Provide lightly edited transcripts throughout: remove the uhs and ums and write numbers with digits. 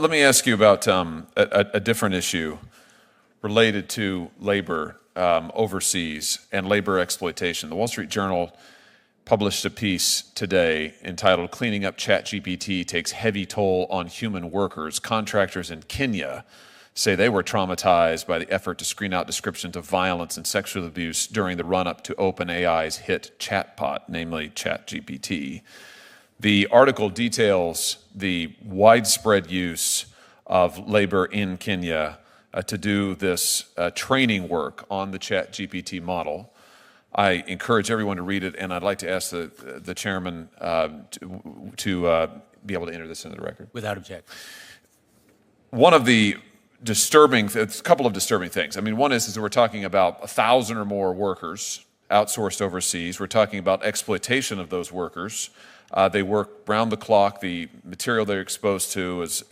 let me ask you about a different issue related to labor overseas and labor exploitation. The Wall Street Journal published a piece today entitled "Cleaning Up ChatGPT Takes Heavy Toll on Human Workers." Contractors in Kenya say they were traumatized by the effort to screen out descriptions of violence and sexual abuse during the run-up to OpenAI's hit chatbot, namely ChatGPT. The article details the widespread use of labor in Kenya to do this training work on the ChatGPT model. I encourage everyone to read it, and I'd like to ask the chairman to be able to enter this into the record. Without objection. One of the a couple of disturbing things. I mean, one is that we're talking about 1,000 or more workers outsourced overseas. We're talking about exploitation of those workers. They work round the clock. The material they're exposed to is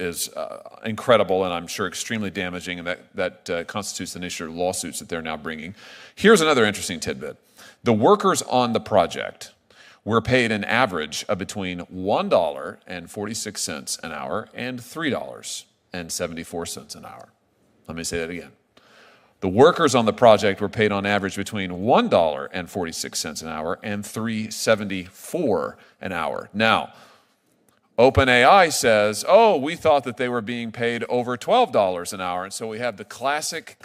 incredible and I'm sure extremely damaging, and that constitutes the nature of lawsuits that they're now bringing. Here's another interesting tidbit. The workers on the project were paid an average of between $1.46 an hour and $3.74 an hour. Let me say that again. The workers on the project were paid on average between $1.46 an hour and $3.74 an hour. Now, OpenAI says, oh, we thought that they were being paid over $12 an hour. And so we have the classic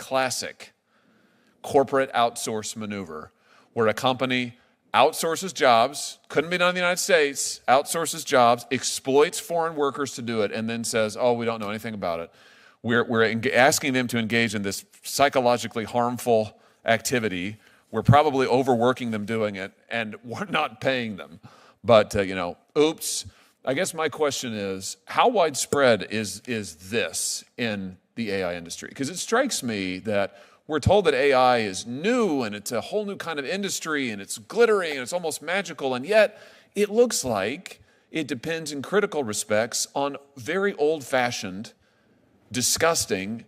corporate outsource maneuver where a company outsources jobs, couldn't be done in the United States, outsources jobs, exploits foreign workers to do it, and then says, oh, we don't know anything about it. We're asking them to engage in this psychologically harmful activity. We're probably overworking them doing it, and we're not paying them. But, oops. I guess my question is, how widespread is this in the AI industry? Because it strikes me that we're told that AI is new, and it's a whole new kind of industry, and it's glittering, and it's almost magical, and yet it looks like it depends in critical respects on very old-fashioned, disgusting,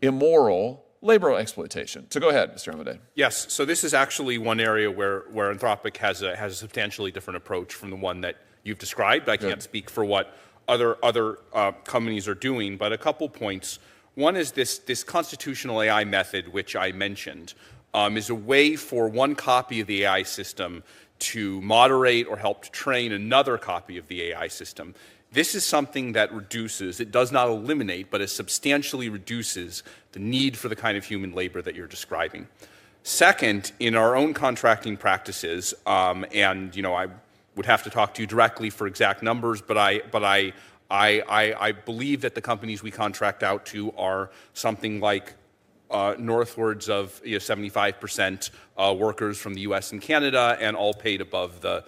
immoral labor exploitation. So go ahead, Mr. Amadei. Yes, so this is actually one area where Anthropic has a substantially different approach from the one that you've described. I can't speak for what other companies are doing, but a couple points. One is this constitutional AI method, which I mentioned, is a way for one copy of the AI system to moderate or help to train another copy of the AI system. This is something that reduces, it does not eliminate, but it substantially reduces the need for the kind of human labor that you're describing. Second, in our own contracting practices, and I would have to talk to you directly for exact numbers, but I believe that the companies we contract out to are something like northwards of 75% workers from the U.S. and Canada, and all paid above the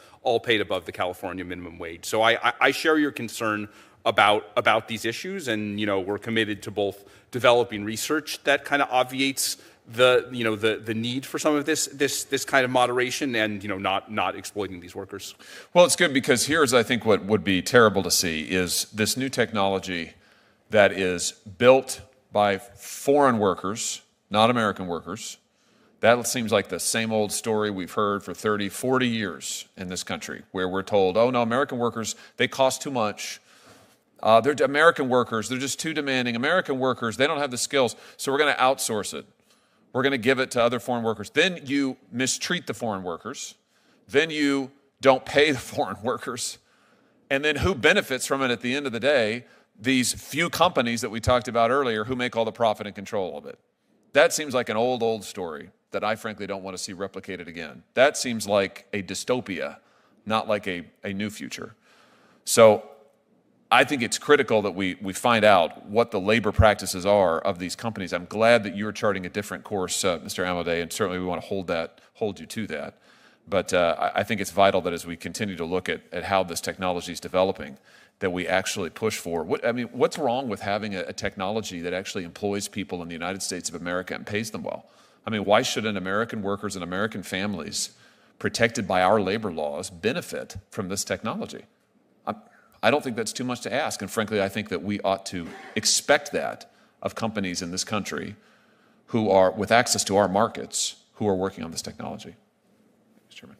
California minimum wage. So I share your concern about these issues, and we're committed to both developing research that kind of obviates the need for some of this kind of moderation, and not exploiting these workers. Well, it's good, because here's, I think, what would be terrible to see is this new technology that is built by foreign workers, not American workers. That seems like the same old story we've heard for 30, 40 years in this country, where we're told, oh no, American workers, they cost too much. They're American workers, they're just too demanding. American workers, they don't have the skills, so we're going to outsource it. We're going to give it to other foreign workers. Then you mistreat the foreign workers. Then you don't pay the foreign workers. And then who benefits from it at the end of the day? These few companies that we talked about earlier who make all the profit and control of it. That seems like an old story that I frankly don't want to see replicated again. That seems like a dystopia, not like a new future. So I think it's critical that we find out what the labor practices are of these companies. I'm glad that you're charting a different course, Mr. Amadei, and certainly we want to hold you to that. But I think it's vital that as we continue to look at how this technology is developing, that we actually push for. What's wrong with having a technology that actually employs people in the United States of America and pays them well? Why shouldn't American workers and American families, protected by our labor laws, benefit from this technology? I don't think that's too much to ask, and frankly, I think that we ought to expect that of companies in this country who are, with access to our markets, who are working on this technology. Mr. Chairman.